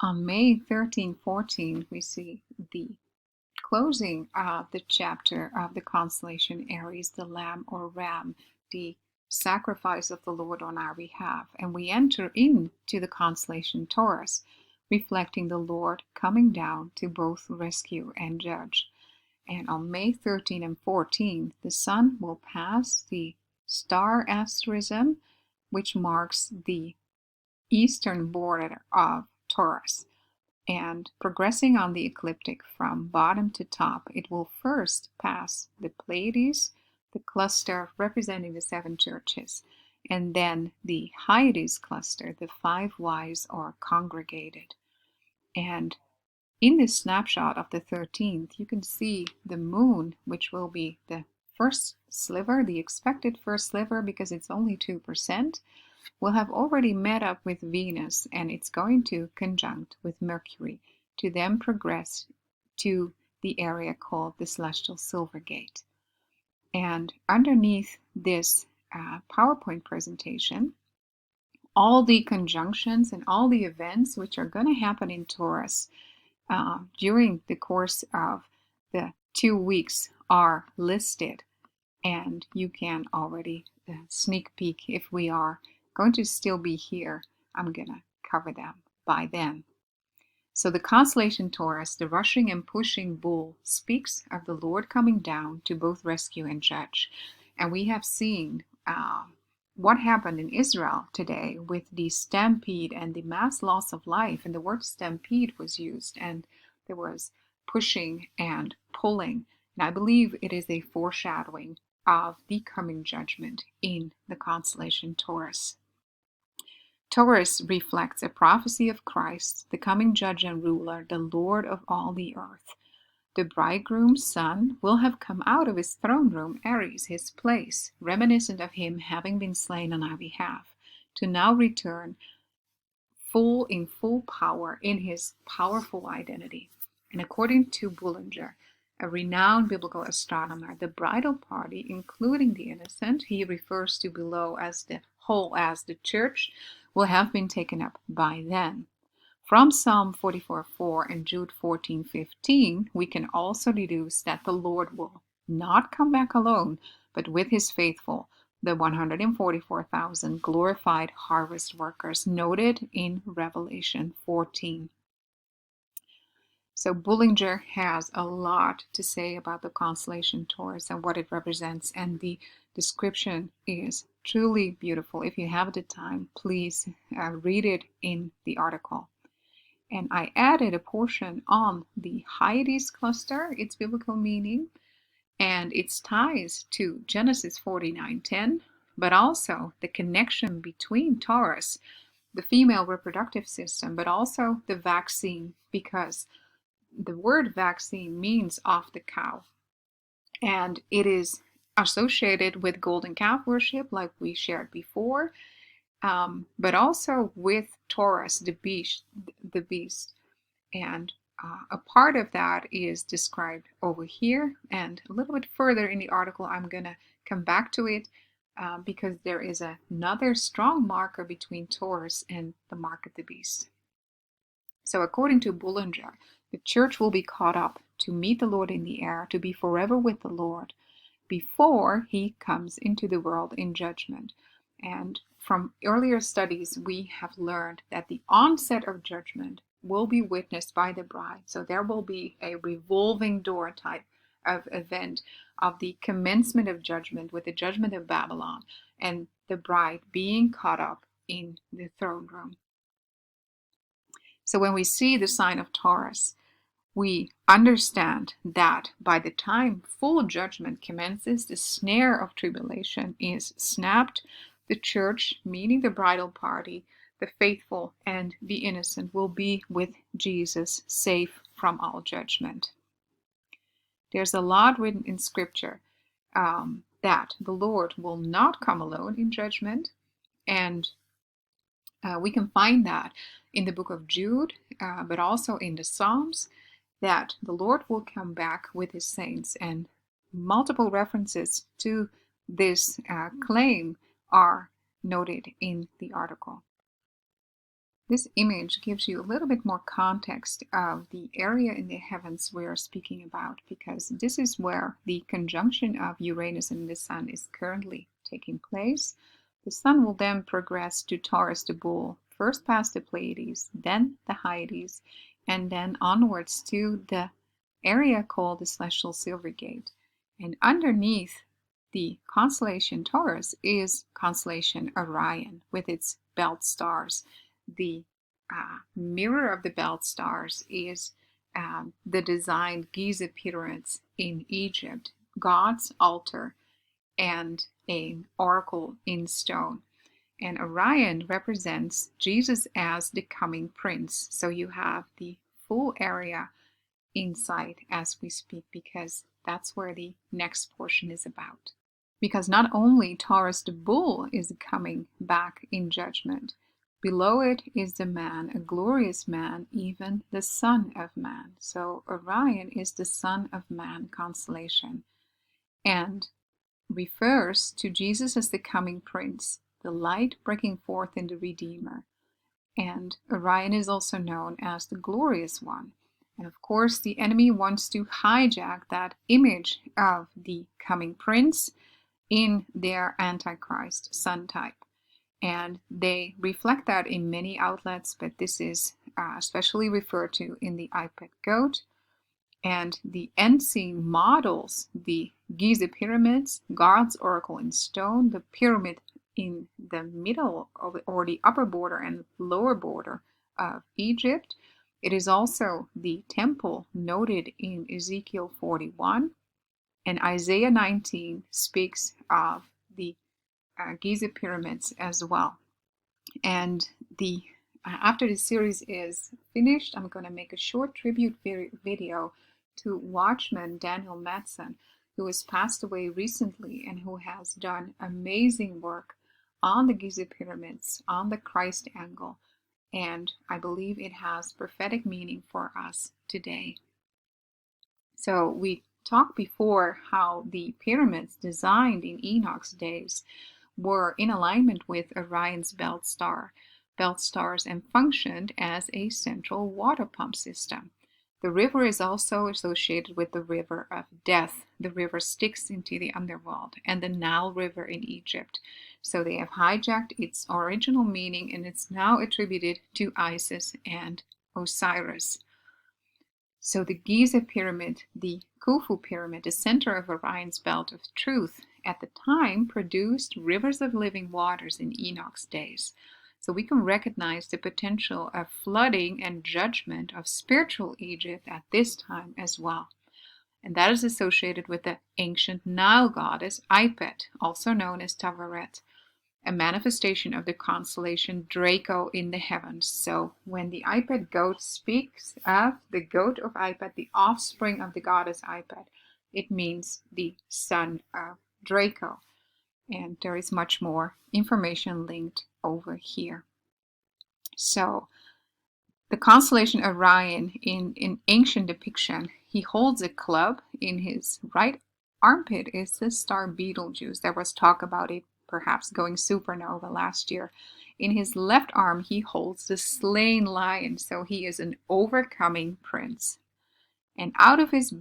On May 13-14, we see the closing of the chapter of the constellation Aries, the lamb or ram, the sacrifice of the Lord on our behalf. And we enter into the constellation Taurus, reflecting the Lord coming down to both rescue and judge. And on May 13 and 14, the sun will pass the star asterism, which marks the eastern border of Taurus. And progressing on the ecliptic from bottom to top, it will first pass the Pleiades, the cluster representing the seven churches, and then the Hyades cluster, the five wise or congregated. And in this snapshot of the 13th, you can see the moon, which will be the first sliver, the expected first sliver, because it's only 2%, will have already met up with Venus, and it's going to conjunct with Mercury to then progress to the area called the celestial silver gate. And underneath this PowerPoint presentation, all the conjunctions and all the events which are going to happen in Taurus during the course of the 2 weeks are listed, and you can already sneak peek if we are going to still be here. I'm going to cover them by then. So the constellation Taurus, the rushing and pushing bull, speaks of the Lord coming down to both rescue and judge. And we have seen what happened in Israel today with the stampede and the mass loss of life. And the word stampede was used, and there was pushing and pulling. And I believe it is a foreshadowing of the coming judgment in the constellation Taurus. Taurus reflects a prophecy of Christ, the coming judge and ruler, the Lord of all the earth. The bridegroom's son will have come out of his throne room, Aries, his place, reminiscent of him having been slain on our behalf, to now return in full power in his powerful identity. And according to Bullinger, a renowned biblical astronomer, the bridal party, including the innocent, he refers to below as the whole as the church, will have been taken up by then. From Psalm 44:4 and Jude 14:15, we can also deduce that the Lord will not come back alone, but with his faithful, the 144,000 glorified harvest workers noted in Revelation 14. So Bullinger has a lot to say about the constellation Taurus and what it represents, and the description is truly beautiful. If you have the time, please read it in the article. And I added a portion on the Hyades cluster, its biblical meaning, and its ties to Genesis 49:10, but also the connection between Taurus, the female reproductive system, but also the vaccine, because the word vaccine means off the cow, and it is associated with golden calf worship, like we shared before, but also with Taurus, the beast. And a part of that is described over here, and a little bit further in the article I'm going to come back to it because there is another strong marker between Taurus and the mark of the beast. So according to Bullinger, the church will be caught up to meet the Lord in the air, to be forever with the Lord before he comes into the world in judgment. And from earlier studies, we have learned that the onset of judgment will be witnessed by the bride. So there will be a revolving door type of event of the commencement of judgment with the judgment of Babylon and the bride being caught up in the throne room. So when we see the sign of Taurus, we understand that by the time full judgment commences, the snare of tribulation is snapped. The church, meaning the bridal party, the faithful and the innocent, will be with Jesus, safe from all judgment. There's a lot written in Scripture that the Lord will not come alone in judgment, and we can find that in the book of Jude, but also in the Psalms, that the Lord will come back with his saints, and multiple references to this claim are noted in the article. This image gives you a little bit more context of the area in the heavens we are speaking about, because this is where the conjunction of Uranus and the Sun is currently taking place. The Sun will then progress to Taurus the Bull, first past the Pleiades, then the Hyades, and then onwards to the area called the Celestial Silver Gate. And underneath the constellation Taurus is constellation Orion with its belt stars. The mirror of the belt stars is the designed Giza pyramids in Egypt, God's altar, and an oracle in stone. And Orion represents Jesus as the coming prince. So you have the full area in sight as we speak, because that's where the next portion is about. Because not only Taurus the bull is coming back in judgment, below it is the man, a glorious man, even the Son of Man. So Orion is the Son of Man constellation and refers to Jesus as the coming prince, the light breaking forth in the Redeemer. And Orion is also known as the glorious one. And of course, the enemy wants to hijack that image of the coming prince in their Antichrist sun type. And they reflect that in many outlets, but this is especially referred to in the iPad Goat. And the end scene models the Giza pyramids, God's oracle in stone, the pyramid in the middle of, or the upper border and lower border of Egypt. It is also the temple noted in Ezekiel 41. And Isaiah 19 speaks of the Giza pyramids as well. And the after the series is finished, I'm going to make a short tribute video to Watchman Daniel Madsen, who has passed away recently and who has done amazing work on the Giza pyramids, on the Christ angle, and I believe it has prophetic meaning for us today. So we talked before how the pyramids designed in Enoch's days were in alignment with Orion's belt stars, and functioned as a central water pump system. The river is also associated with the river of death, the river Styx into the underworld, and the Nile River in Egypt. So they have hijacked its original meaning, and it's now attributed to Isis and Osiris. So the Giza pyramid, the Khufu pyramid, the center of Orion's belt of truth, at the time produced rivers of living waters in Enoch's days. So we can recognize the potential of flooding and judgment of spiritual Egypt at this time as well. And that is associated with the ancient Nile goddess Ipet, also known as Tavaret, a manifestation of the constellation Draco in the heavens. So when the Ipet goat speaks of the goat of Ipet, the offspring of the goddess Ipet, it means the son of Draco. And there is much more information linked over here. So the constellation Orion in ancient depiction, he holds a club. In his right armpit is the star Betelgeuse. There was talk about it perhaps going supernova last year. In his left arm, he holds the slain lion, so he is an overcoming prince. And out of his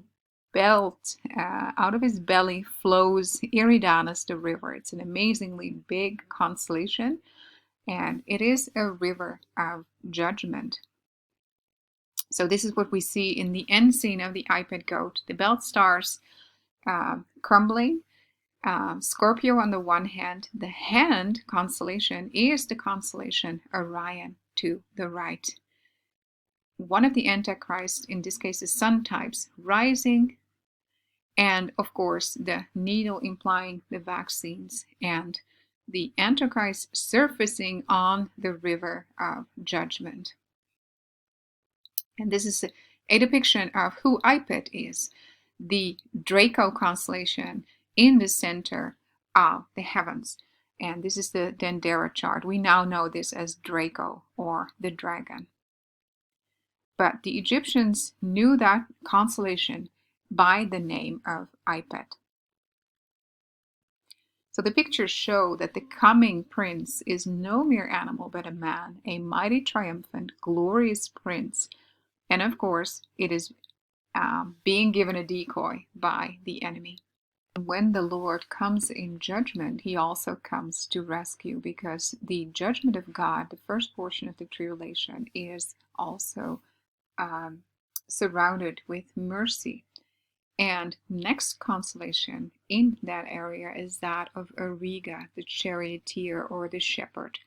belly flows Eridanus the river. It's an amazingly big constellation, and it is a river of judgment. So this is what we see in the end scene of the iPad Goat. The belt stars crumbling. Scorpio on the one hand. The hand constellation is the constellation Orion to the right. One of the Antichrist, in this case the sun types, rising. And of course the needle implying the vaccines. And the Antichrist surfacing on the river of judgment. And this is a depiction of who Ipet is, the Draco constellation in the center of the heavens. And this is the Dendera chart. We now know this as Draco, or the dragon. But the Egyptians knew that constellation by the name of Ipet. So the pictures show that the coming prince is no mere animal, but a man, a mighty, triumphant, glorious prince. And of course, it is being given a decoy by the enemy. When the Lord comes in judgment, he also comes to rescue, because the judgment of God, the first portion of the tribulation, is also surrounded with mercy. And next consolation in that area is that of Ariga, the charioteer or the shepherd.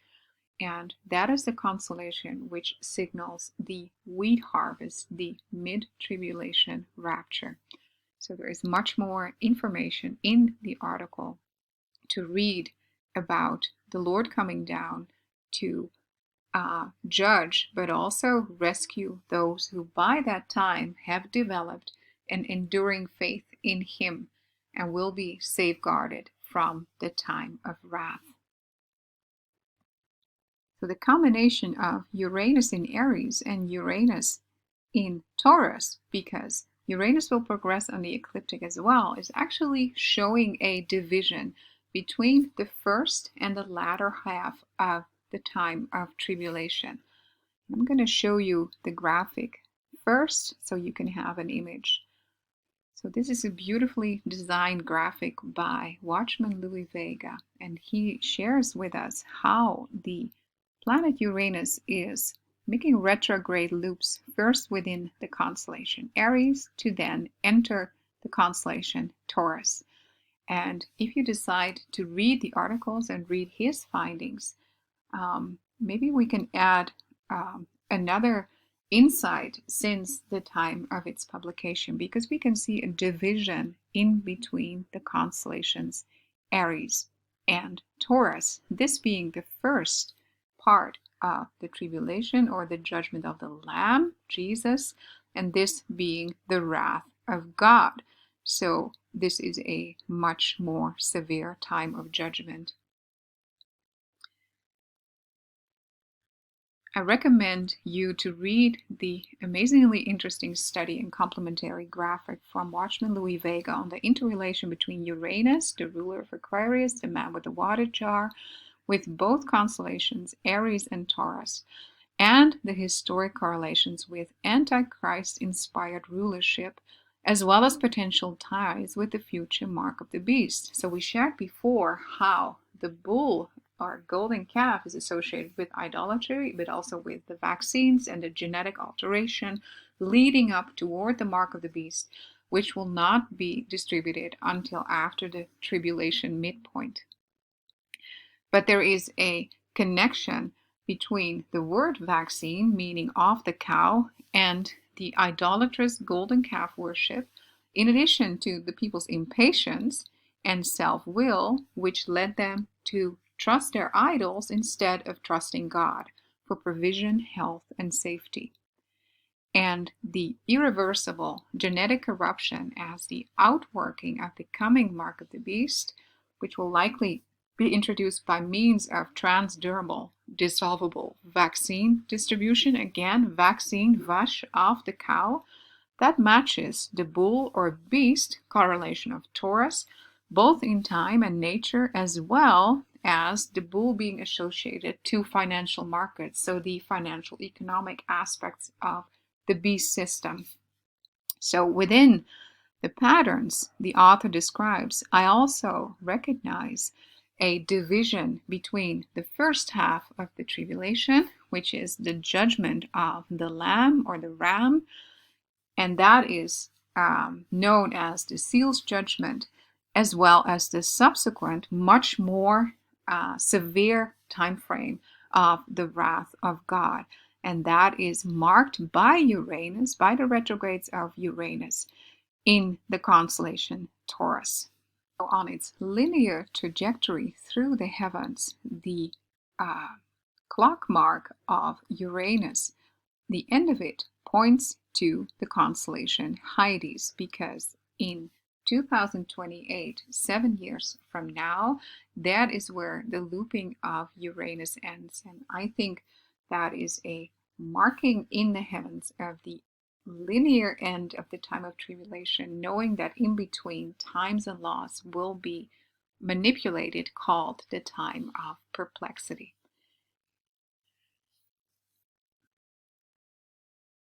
And that is the consolation which signals the wheat harvest, the mid-tribulation rapture. So there is much more information in the article to read about the Lord coming down to judge, but also rescue those who by that time have developed an enduring faith in Him and will be safeguarded from the time of wrath. So the combination of Uranus in Aries and Uranus in Taurus, because Uranus will progress on the ecliptic as well, is actually showing a division between the first and the latter half of the time of tribulation. I'm going to show you the graphic first so you can have an image. So this is a beautifully designed graphic by Watchman Louis Vega, and he shares with us how the planet Uranus is making retrograde loops first within the constellation Aries to then enter the constellation Taurus. And if you decide to read the articles and read his findings, maybe we can add another insight since the time of its publication, because we can see a division in between the constellations Aries and Taurus, this being the first part of the tribulation or the judgment of the Lamb, Jesus, and this being the wrath of God. So this is a much more severe time of judgment. I recommend you to read the amazingly interesting study and complementary graphic from Watchman Louis Vega on the interrelation between Uranus, the ruler of Aquarius, the man with the water jar, with both constellations, Aries and Taurus, and the historic correlations with Antichrist-inspired rulership, as well as potential ties with the future mark of the beast. So we shared before how the bull or golden calf is associated with idolatry, but also with the vaccines and the genetic alteration leading up toward the mark of the beast, which will not be distributed until after the tribulation midpoint. But there is a connection between the word vaccine, meaning of the cow, and the idolatrous golden calf worship, in addition to the people's impatience and self-will, which led them to trust their idols instead of trusting God for provision, health, and safety. And the irreversible genetic corruption as the outworking of the coming mark of the beast, which will likely be introduced by means of transdermal dissolvable vaccine distribution, again, vaccine, vash, of the cow, that matches the bull or beast correlation of Taurus, both in time and nature, as well as the bull being associated to financial markets, so the financial economic aspects of the beast system. So within the patterns the author describes, I also recognize a division between the first half of the tribulation, which is the judgment of the Lamb or the Ram, and that is known as the seals judgment, as well as the subsequent, much more severe time frame of the wrath of God. And that is marked by Uranus, by the retrogrades of Uranus in the constellation Taurus. So on its linear trajectory through the heavens, the clock mark of Uranus, the end of it points to the constellation Hyades, because in 2028, 7 years from now, that is where the looping of Uranus ends. And I think that is a marking in the heavens of the linear end of the time of tribulation, knowing that in between, times and laws will be manipulated called the time of perplexity.